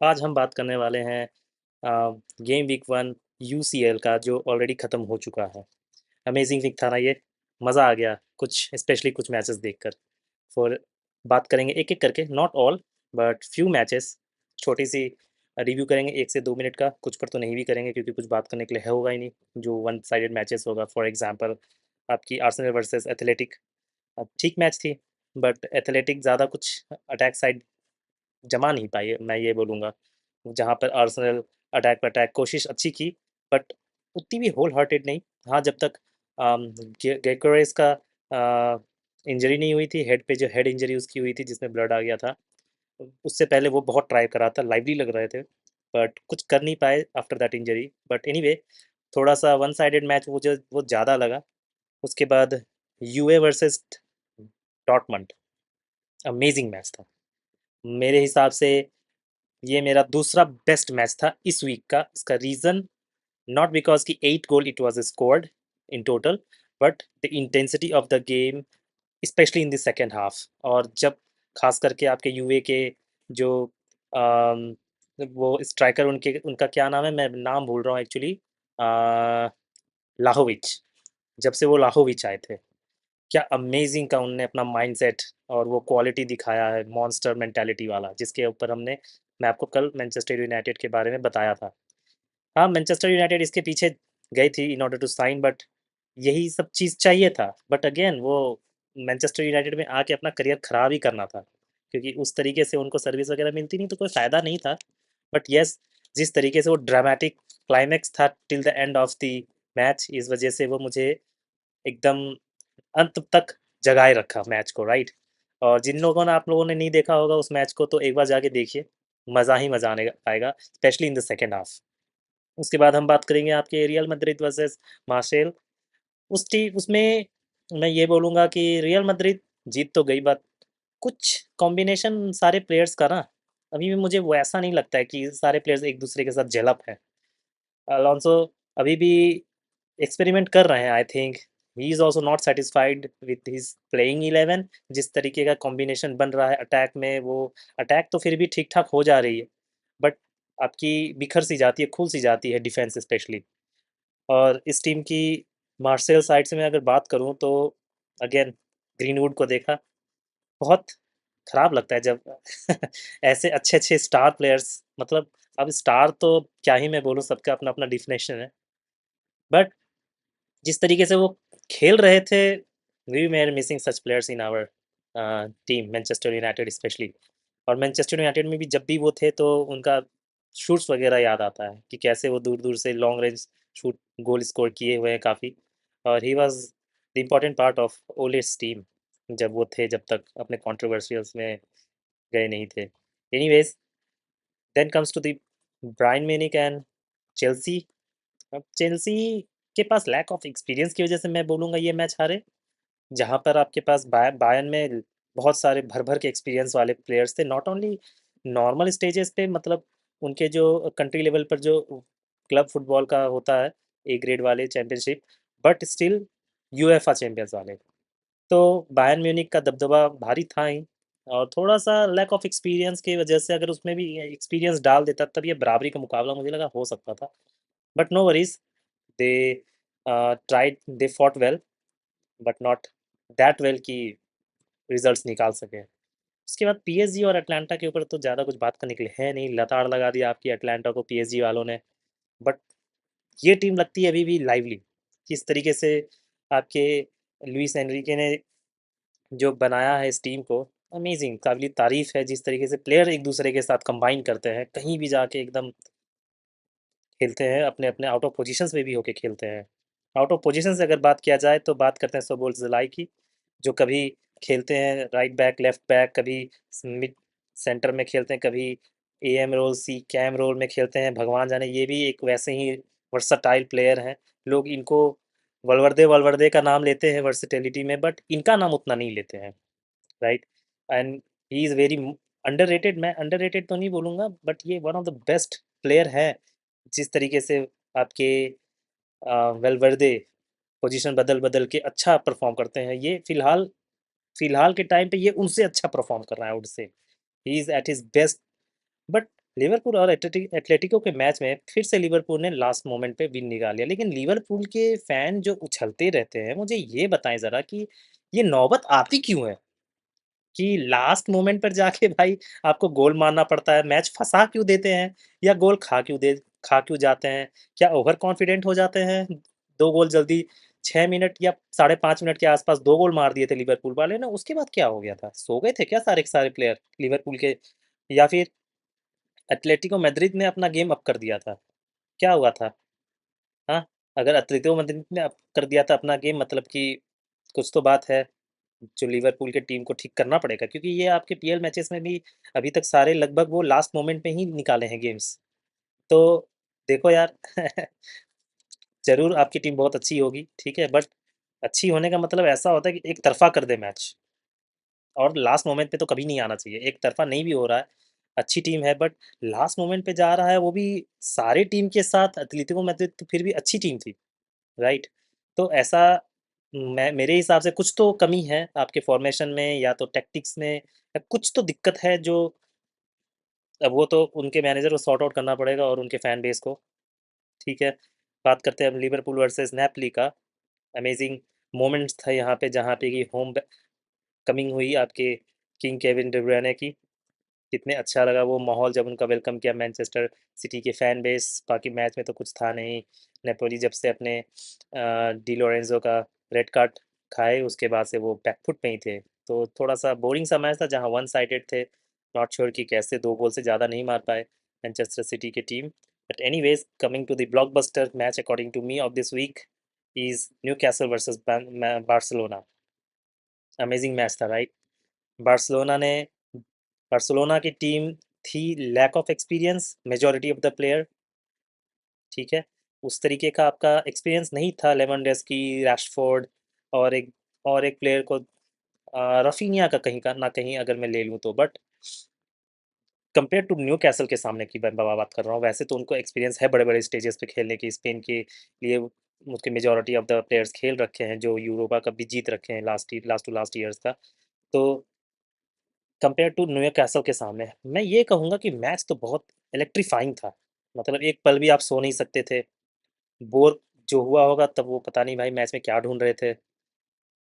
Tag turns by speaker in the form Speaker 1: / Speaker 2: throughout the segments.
Speaker 1: आज हम बात करने वाले हैं गेम वीक 1 यूसीएल का जो ऑलरेडी ख़त्म हो चुका है। अमेजिंग वीक था ना ये, मज़ा आ गया कुछ स्पेशली कुछ मैचेस देखकर। फॉर बात करेंगे एक-एक करके, not all but few matches, छोटी सी रिव्यू करेंगे 1 से 2 मिनट का, कुछ पर तो नहीं भी करेंगे क्योंकि कुछ बात करने के लिए है होगा ही नहीं, जो वन साइडेड मैचेस होगा। फॉर एग्ज़ाम्पल आपकी आर्सेनल वर्सेस एथलेटिक, ठीक मैच थी बट एथलेटिक ज़्यादा कुछ अटैक साइड जमा नहीं पाई है, मैं ये बोलूँगा। जहाँ पर आर्सेनल अटैक पे अटैक कोशिश अच्छी की बट उतनी भी होल हार्टेड नहीं। हाँ, जब तक गेकोरेस का इंजरी नहीं हुई थी, हेड पे जो हेड इंजरी उसकी हुई थी जिसमें ब्लड आ गया था, उससे पहले वो बहुत ट्राई करा था, लाइवली लग रहे थे बट कुछ कर नहीं पाए after that injury. But anyway, थोड़ा सा वन साइडेड मैच मुझे वो ज़्यादा लगा। उसके बाद यूए वर्सेस डॉर्टमंड, अमेजिंग मैच था मेरे हिसाब से। ये मेरा दूसरा बेस्ट मैच था इस वीक का। इसका रीज़न नॉट बिकॉज कि 8 goal it was scored in total, but the intensity of the game specially in the second half. और जब खास करके आपके यूए के जो अम, वो स्ट्राइकर, उनके उनका क्या नाम है, मैं नाम भूल रहा हूँ एक्चुअली, लाहोविच। जब से वो लाहोविच आए थे, क्या अमेजिंग का उनने अपना माइंडसेट और वो क्वालिटी दिखाया है, मॉन्स्टर मेंटालिटी वाला, जिसके ऊपर मैं आपको कल मैनचेस्टर यूनाइटेड के बारे में बताया था। हाँ, मैनचेस्टर यूनाइटेड इसके पीछे गई थी in order to sign, but यही सब चीज़ चाहिए था। बट अगेन वो मैनचेस्टर यूनाइटेड में आके अपना करियर ख़राब ही करना था, क्योंकि उस तरीके से उनको सर्विस वगैरह मिलती नहीं तो कोई फ़ायदा नहीं था। बट यस, जिस तरीके से वो ड्रामेटिक क्लाइमैक्स था till the end of the match, इस वजह से वो मुझे एकदम अंत तक जगाए रखा मैच को, राइट। और जिन लोगों ने आप लोगों ने नहीं देखा होगा उस मैच को, तो एक बार जाके देखिए, मज़ा ही मज़ा आने आएगा, specially in the second half. उसके बाद हम बात करेंगे आपके रियल मैड्रिड वर्सेस मार्सेल। उसमें मैं ये बोलूँगा कि रियल मैड्रिड जीत तो गई, बट कुछ कॉम्बिनेशन सारे प्लेयर्स का ना, अभी भी मुझे वैसा नहीं लगता है कि सारे प्लेयर्स एक दूसरे के साथ जेल अप हैं। अलोंसो अभी भी एक्सपेरिमेंट कर रहे हैं, I think he is also not satisfied with his playing 11। जिस तरीके का कॉम्बिनेशन बन रहा है अटैक में, वो अटैक तो फिर भी ठीक ठाक हो जा रही है, बट आपकी बिखर सी जाती है, खुल सी जाती है डिफेंस स्पेशली। और इस टीम की मार्सेल साइड से मैं अगर बात करूं तो अगेन ग्रीनवुड को देखा, बहुत खराब लगता है जब ऐसे अच्छे अच्छे स्टार प्लेयर्स, मतलब अब स्टार तो क्या ही मैं बोलूं, सबका अपना अपना डिफिनेशन है, बट जिस तरीके से वो खेल रहे थे, we are missing such players in our team Manchester United specially. और मैनचेस्टर यूनाइटेड में भी जब भी वो थे तो उनका शूट्स वगैरह याद आता है कि कैसे वो दूर दूर से long range shoot goal score किए हुए हैं काफ़ी। और he was the important part of Ole's team जब वो थे, जब तक अपने कंट्रोवर्शियल्स में गए नहीं थे। Anyways, then comes to the Bayern Munich and Chelsea. अब चेल्सी के पास लैक ऑफ एक्सपीरियंस की वजह से मैं बोलूँगा ये मैच हारे। जहाँ पर आपके पास बायर्न में बहुत सारे भर-भर के एक्सपीरियंस वाले प्लेयर्स थे, नॉट ओनली नॉर्मल स्टेजेस पे, मतलब उनके जो कंट्री लेवल पर जो क्लब फुटबॉल का होता है, ए ग्रेड वाले championship, but still UEFA champions वाले। तो बायर्न म्यूनिख का दबदबा भारी था ही, और थोड़ा-सा लैक ऑफ एक्सपीरियंस की वजह से अगर उसमें भी एक्सपीरियंस डाल देता तब ये बराबरी का मुकाबला मुझे लगा हो सकता था। But no worries, they tried, they fought well, but not that well कि रिजल्ट्स निकाल सके। उसके बाद पीएसजी और अटलांटा के ऊपर तो ज़्यादा कुछ बात करने के लिए है नहीं, लताड़ लगा दिया आपकी अटलांटा को पीएसजी वालों ने। बट ये टीम लगती है अभी भी लाइवली, किस तरीके से आपके लुइस एनरिके ने जो बनाया है इस टीम को, अमेजिंग, काबिल तारीफ है। जिस तरीके से प्लेयर एक दूसरे के साथ कंबाइन करते हैं, कहीं भी जाके एकदम खेलते हैं, अपने अपने आउट ऑफ पोजीशंस में भी होके खेलते हैं। आउट ऑफ पोजीशन से अगर बात किया जाए तो बात करते हैं सोबोसलाइ की, जो कभी खेलते हैं राइट बैक, लेफ्ट बैक, कभी मिड सेंटर में खेलते हैं, कभी AM role, CAM role में खेलते हैं। भगवान जाने, ये भी एक वैसे ही वर्सटाइल प्लेयर हैं। लोग इनको वलवर्दे वलवर्दे का नाम लेते हैं वर्सेटिलिटी में, बट इनका नाम उतना नहीं लेते हैं, right. And he is very underrated. मैं अंडररेटेड तो नहीं बोलूँगा, बट ये one of the best player है। जिस तरीके से आपके वेलवर्दे पोजीशन बदल बदल के अच्छा परफॉर्म करते हैं, ये फिलहाल फिलहाल के टाइम पे ये उनसे अच्छा परफॉर्म कर रहा है, उनसे he is at his best. But Liverpool और एटलेटिको के मैच में फिर से लिवरपूल ने लास्ट मोमेंट पे विन निकाल लिया, लेकिन लिवरपूल के फैन जो उछलते रहते हैं, मुझे ये बताएं ज़रा कि ये नौबत आती क्यों है कि लास्ट मोमेंट पर जाके भाई आपको गोल मारना पड़ता है, मैच फंसा क्यों देते हैं या गोल खा क्यों जाते हैं? क्या ओवर कॉन्फिडेंट हो जाते हैं? 2 गोल जल्दी 6 मिनट या साढ़े 5 मिनट के आसपास 2 गोल मार दिए थे लिवरपूल वाले ने, उसके बाद क्या हो गया था? सो गए थे क्या सारे के सारे प्लेयर लिवरपूल के? या फिर एटलेटिको मैड्रिड ने अपना गेम अप कर दिया था? क्या हुआ था? हाँ, अगर एटलेटिको मैड्रिड ने अप कर दिया था अपना गेम, मतलब कि कुछ तो बात है, जो लिवरपूल की टीम को ठीक करना पड़ेगा, क्योंकि ये आपके पीएल मैचेस में भी अभी तक सारे लगभग वो लास्ट मोमेंट में ही निकाले हैं गेम्स। तो देखो यार ज़रूर आपकी टीम बहुत अच्छी होगी, ठीक है, बट अच्छी होने का मतलब ऐसा होता है कि एक तरफ़ा कर दे मैच, और लास्ट मोमेंट पे तो कभी नहीं आना चाहिए। एक तरफ़ा नहीं भी हो रहा है, अच्छी टीम है बट लास्ट मोमेंट पे जा रहा है, वो भी सारी टीम के साथ। एटलेटिको मैड्रिड तो फिर भी अच्छी टीम थी, राइट? तो ऐसा मैं मेरे हिसाब से कुछ तो कमी है आपके फ़ॉर्मेशन में, या तो टैक्टिक्स में, या कुछ तो दिक्कत है जो अब वो तो उनके मैनेजर को सॉर्ट आउट करना पड़ेगा और उनके फैन बेस को, ठीक है? बात करते हैं अब लिवरपूल वर्सेस नेपोली का। अमेज़िंग मोमेंट्स था यहाँ पे, जहाँ पे कि होम ब कमिंग हुई आपके किंग केविन डे ब्रुयने की। कितने अच्छा लगा वो माहौल जब उनका वेलकम किया मैनचेस्टर सिटी के फैन बेस। बाकी मैच में तो कुछ था नहीं। नेपोली जब से अपने डी लोरेंज़ो का रेड कार्ड खाए, उसके बाद से वो बैकफुट में ही थे। तो थोड़ा-सा बोरिंग सा मैच था, जहाँ वन साइडेड थे। नॉट श्योर कि कैसे 2 गोल से ज़्यादा नहीं मार पाए मैनचेस्टर सिटी की team. But anyways, coming to the blockbuster match according to me of this week is Newcastle versus Barcelona. Amazing match था, राइट? बार्सिलोना ने बार्सिलोना की टीम थी lack of experience majority of the player, ठीक है? उस तरीके का आपका एक्सपीरियंस नहीं था लेवेंडोव्स्की, रैशफोर्ड और एक प्लेयर को राफिनिया का कहीं का ना कहीं अगर मैं ले लूँ तो। बट कंपेयर टू न्यूकासल के सामने की मैं बात कर रहा हूँ, वैसे तो उनको एक्सपीरियंस है बड़े-बड़े स्टेजेस पे खेलने की। स्पेन के लिए उसके मेजॉरिटी ऑफ द प्लेयर्स खेल रखे हैं, जो यूरोपा कप भी जीत रखे हैं लास्ट टू लास्ट ईयर्स का। तो कंपेयर टू न्यूकासल के सामने मैं ये कहूँगा कि मैच तो बहुत इलेक्ट्रीफाइंग था। मतलब एक पल भी आप सो नहीं सकते थे। बोर जो हुआ होगा तब वो पता नहीं भाई मैच में क्या ढूँढ रहे थे।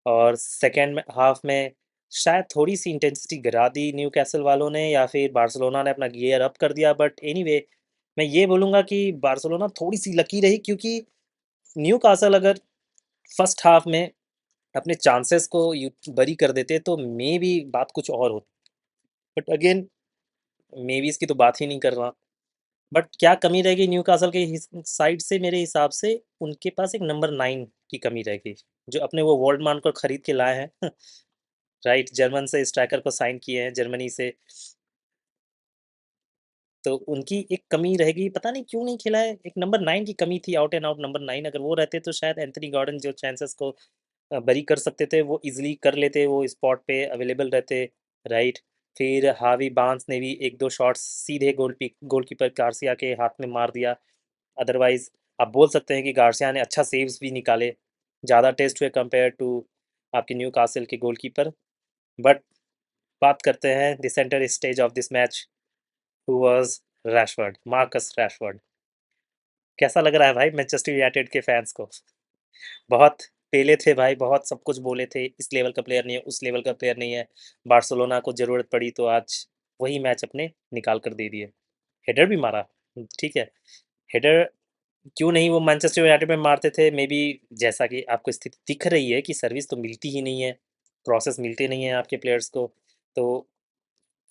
Speaker 1: और सेकंड में हाफ में शायद थोड़ी-सी इंटेंसिटी गिरा दी न्यूकासल वालों ने, या फिर बार्सिलोना ने अपना गियर अप कर दिया। बट एनीवे, मैं ये बोलूँगा कि बार्सिलोना थोड़ी-सी लकी रही, क्योंकि न्यूकासल अगर फर्स्ट हाफ में अपने चांसेस को बरी कर देते तो मेबी बात कुछ और होती। बट अगेन, मेबीज़ की तो बात ही नहीं कर रहा। बट क्या कमी रह गई न्यूकासल के साइड से, मेरे हिसाब से उनके पास एक नंबर 9 की कमी रह गई, जो अपने वो वॉल्डमान को खरीद के लाए हैं राइट, जर्मन से स्ट्राइकर को साइन किए हैं जर्मनी से। तो उनकी एक कमी रह गई, पता नहीं क्यों नहीं खिला है। एक नंबर 9 की कमी थी, आउट एंड आउट नंबर 9। अगर वो रहते तो शायद एंथनी गॉर्डन जो चांसेस को बरी कर सकते थे, वो इजीली कर लेते, वो स्पॉट पे अवेलेबल रहते, राइट? फिर हावी बार्न्स ने भी 1-2 शॉट्स सीधे गोलकीपर गार्सिया के हाथ में मार दिया। अदरवाइज़ आप बोल सकते हैं कि गार्सिया ने अच्छा सेव्स भी निकाले, ज़्यादा टेस्ट हुए कंपेयर टू आपके न्यूकासल के गोलकीपर। बट बात करते हैं the centre stage of this match, who was Rashford, Marcus Rashford. कैसा लग रहा है भाई मैनचेस्टर यूनाइटेड के फैंस को? बहुत पेले थे भाई, बहुत सब कुछ बोले थे, इस लेवल का प्लेयर नहीं है, उस लेवल का प्लेयर नहीं है। बार्सिलोना को ज़रूरत पड़ी तो आज वही मैच अपने निकाल कर दे दिए। हेडर भी मारा, ठीक है। हेडर क्यों नहीं वो मैनचेस्टर यूनाइटेड में मारते थे, मे बी जैसा कि आपको स्थिति दिख रही है कि सर्विस तो मिलती ही नहीं है, प्रोसेस मिलते नहीं है आपके प्लेयर्स को। तो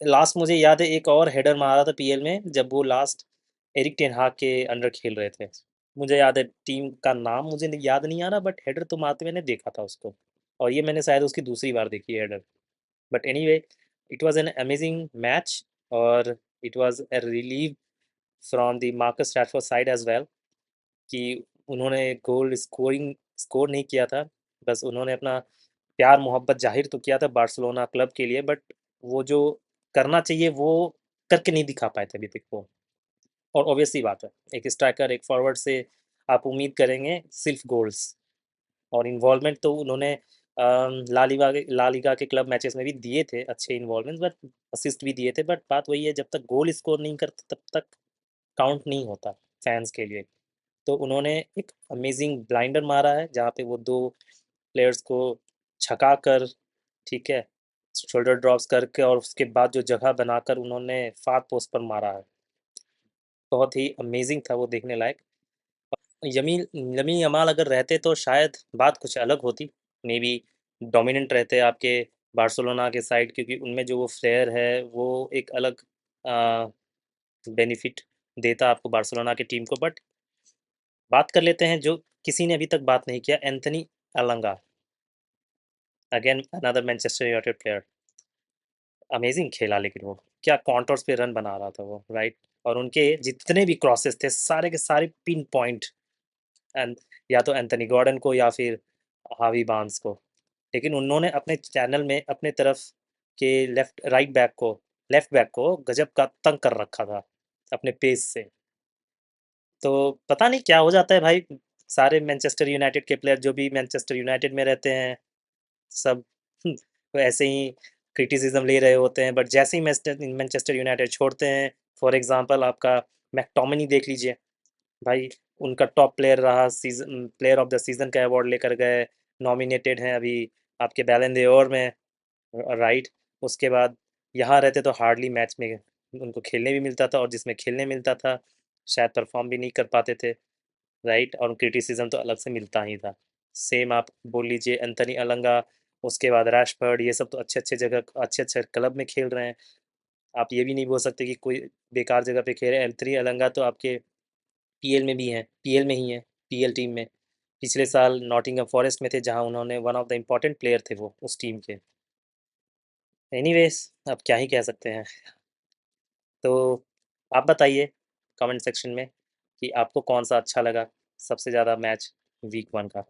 Speaker 1: लास्ट मुझे याद है एक और हेडर मारा था पीएल में, जब वो लास्ट एरिक टेन हाग के अंडर खेल रहे थे। मुझे याद है, टीम का नाम मुझे याद नहीं आ रहा, बट हेडर तो मारते मैंने देखा था उसको। और ये मैंने शायद उसकी दूसरी बार देखी है header. But anyway, it was an amazing match, और it was a relief from the Marcus Rashford side as well, कि उन्होंने स्कोर नहीं किया था, बस उन्होंने अपना प्यार मोहब्बत जाहिर तो किया था बार्सिलोना क्लब के लिए, बट वो जो करना चाहिए वो करके नहीं दिखा पाए थे अभी तक वो। और ऑब्वियस सी बात है, एक स्ट्राइकर, एक फॉरवर्ड से आप उम्मीद करेंगे सिर्फ गोल्स, और इन्वॉल्वमेंट तो उन्होंने ला लीगा के क्लब मैचेस में भी दिए थे अच्छे इन्वॉल्वमेंट, बट असिस्ट भी दिए थे, बट बात वही है, जब तक गोल स्कोर नहीं करते तब तक काउंट नहीं होता फैंस के लिए। तो उन्होंने एक अमेजिंग ब्लाइंडर मारा है जहाँ पे वो दो प्लेयर्स को छका कर, ठीक है, शोल्डर ड्रॉप्स करके, और उसके बाद जो जगह बनाकर उन्होंने फार पोस्ट पर मारा है, बहुत ही अमेजिंग था वो देखने लायक। यमीन यमीन यमाल अगर रहते तो शायद बात कुछ अलग होती, मे बी डोमिनेंट रहते आपके बार्सिलोना के साइड, क्योंकि उनमें जो वो फ्लेयर है वो एक अलग बेनिफिट देता आपको बार्सिलोना की टीम को। बट बात कर लेते हैं जो किसी ने अभी तक बात नहीं किया, Anthony Elanga, again another Manchester United player. Amazing खेला, लेकिन वो क्या कॉन्टर्स पे रन बना रहा था वो, राइट। और उनके जितने भी क्रॉसेस थे सारे के सारे पिन पॉइंट, एंड या तो एंथनी गॉर्डन को या फिर हावी बार्न्स को, लेकिन उन्होंने अपने चैनल में अपने तरफ के लेफ्ट बैक को गजब का तंग कर रखा था अपने पेस से। तो पता नहीं क्या हो जाता है भाई, सारे मैनचेस्टर यूनाइटेड के प्लेयर जो भी मैनचेस्टर यूनाइटेड में रहते हैं सब तो ऐसे ही क्रिटिसिज्म ले रहे होते हैं, बट जैसे ही मैनचेस्टर यूनाइटेड छोड़ते हैं, फॉर एग्जांपल आपका मैकटोमिनी देख लीजिए भाई, उनका टॉप प्लेयर रहा, season player of the season का अवार्ड लेकर गए, नॉमिनेटेड हैं अभी आपके बैलन d'Or में, राइट। उसके बाद यहाँ रहते तो हार्डली मैच में उनको खेलने भी मिलता था, और जिसमें खेलने मिलता था शायद परफॉर्म भी नहीं कर पाते थे, राइट। और क्रिटिसिज्म तो अलग से मिलता ही था। सेम आप बोल लीजिए एंथनी अलंगा, उसके बाद रैशफर्ड, ये सब तो अच्छे अच्छे जगह अच्छे अच्छे क्लब में खेल रहे हैं। आप ये भी नहीं बोल सकते कि कोई बेकार जगह पे खेल रहे हैं। एंथनी अलंगा तो आपके पीएल में भी हैं, पीएल में ही है, पीएल टीम में पिछले साल नॉटिंघम फॉरेस्ट में थे, जहां उन्होंने one of the important player थे वो उस टीम के। एनीवेज, अब क्या ही कह सकते हैं। तो आप बताइए कमेंट सेक्शन में कि आपको कौन सा अच्छा लगा सबसे ज़्यादा मैच वीक 1 का।